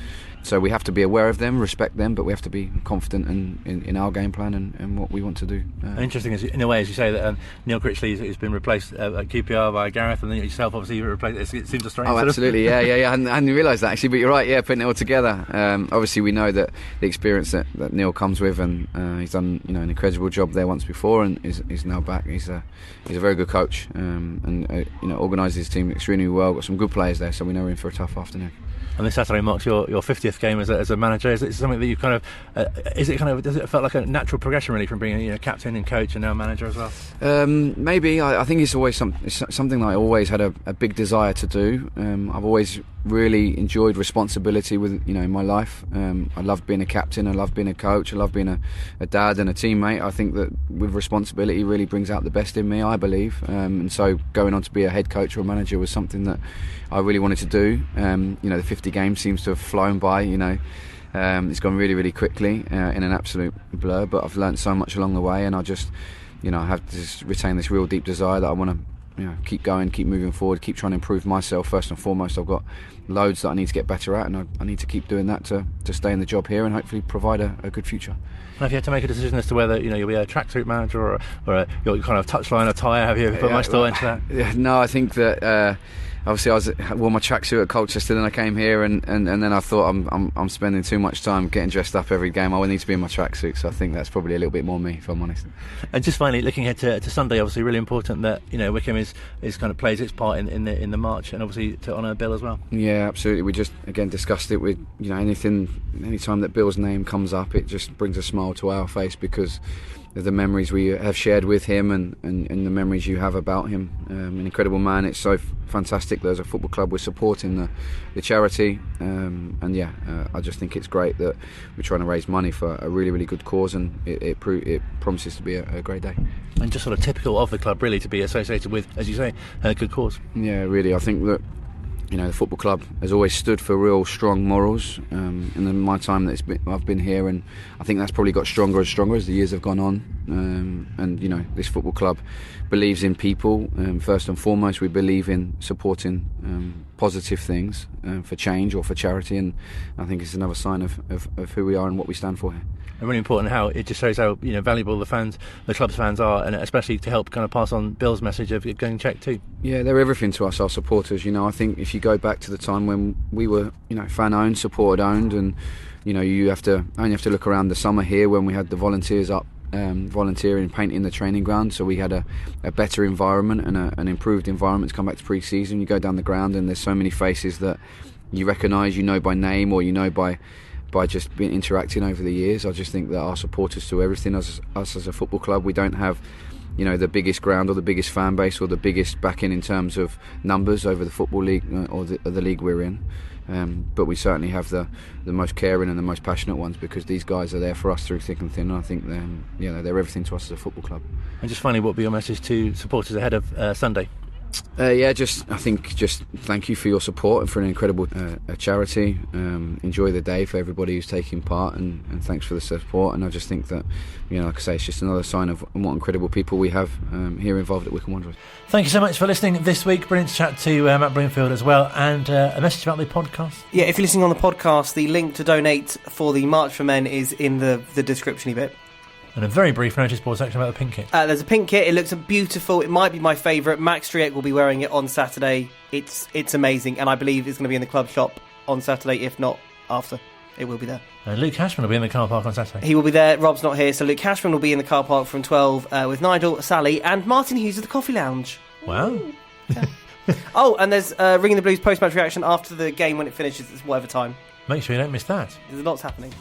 So we have to be aware of them, respect them, but we have to be confident in our game plan and what we want to do. Interesting, in a way, as you say, that Neil Critchley has been replaced at QPR by Gareth, and then yourself obviously replaced. It seems a strange. Oh, absolutely, yeah. I hadn't realised that actually, but you're right. Yeah, putting it all together. Obviously, we know that the experience that Neil comes with, and he's done an incredible job there once before, and is now back. He's a very good coach, and organises his team extremely well. Got some good players there, so we know we're in for a tough afternoon. And this Saturday marks your 50th game as a manager. Is it something that you've kind of? Does it felt like a natural progression really from being captain and coach and now manager as well? Maybe. I think it's always something that I always had a big desire to do. I've always really enjoyed responsibility in my life. I loved being a captain. I loved being a coach. I loved being a dad and a teammate. I think that with responsibility really brings out the best in me, I believe. And so going on to be a head coach or a manager was something that I really wanted to do. The 50 games seems to have flown by. It's gone really, really quickly in an absolute blur. But I've learnt so much along the way, and I just, I have to just retain this real deep desire that I want to, keep going, keep moving forward, keep trying to improve myself. First and foremost, I've got loads that I need to get better at, and I need to keep doing that to stay in the job here and hopefully provide a good future. And if you had to make a decision as to whether you'll be a tracksuit manager or your kind of touchline attire, have you put much thought into that? Yeah, no, I think that. Obviously, I wore my tracksuit at Colchester, then I came here, and then I thought I'm spending too much time getting dressed up every game. I would need to be in my tracksuit, so I think that's probably a little bit more me, if I'm honest. And just finally, looking ahead to Sunday, obviously really important that Wycombe is kind of plays its part in the march, and obviously to honour Bill as well. Yeah, absolutely. We just again discussed it with any time that Bill's name comes up, it just brings a smile to our face because of the memories we have shared with him and the memories you have about him. An incredible man. It's so fantastic that as a football club we're supporting the charity, I just think it's great that we're trying to raise money for a really, really good cause, and it promises to be a great day. And just sort of typical of the club really to be associated with, as you say, a good cause. Yeah, really. I think that the football club has always stood for real strong morals. In my time that I've been here, and I think that's probably got stronger and stronger as the years have gone on. This football club believes in people. First and foremost, we believe in supporting positive things for change or for charity, and I think it's another sign of who we are and what we stand for here. And really important how it just shows how valuable the club's fans are, and especially to help kind of pass on Bill's message of going check too. Yeah, they're everything to us, our supporters. I think if you go back to the time when we were fan owned, supporter owned, and you only have to look around the summer here when we had the volunteers up volunteering, painting the training ground, so we had a better environment and an improved environment to come back to pre-season. You go down the ground and there's so many faces that you recognise, by name, or by by just being interacting over the years. I just think that our supporters do everything us as a football club. We don't have, you know, the biggest ground or the biggest fan base or the biggest backing in terms of numbers over the football league or the league we're in. But we certainly have the most caring and the most passionate ones, because these guys are there for us through thick and thin. And I think they're everything to us as a football club. And just finally, what would be your message to supporters ahead of Sunday? Just thank you for your support and for an incredible charity. Enjoy the day for everybody who's taking part, and thanks for the support. And I just think that, you know, like I say, it's just another sign of what incredible people we have here involved at Wycombe Wanderers. Thank you so much for listening this week. Brilliant to chat to Matt Broomfield as well, and a message about the podcast. Yeah, if you're listening on the podcast, the link to donate for the March for Men is in the description bit. And a very brief notice board section about the pink kit. There's a pink kit. It looks beautiful. It might be my favourite. Max Striek will be wearing it on Saturday. It's amazing, and I believe it's going to be in the club shop on Saturday, if not after. It will be there. And Luke Cashman will be in the car park on Saturday. He will be there. Rob's not here, so Luke Cashman will be in the car park from 12 with Nigel, Sally, and Martin Hughes of the Coffee Lounge. Wow. Yeah. Oh, and there's Ringing the Blues post-match reaction after the game when it finishes. It's whatever time. Make sure you don't miss that. There's lots happening.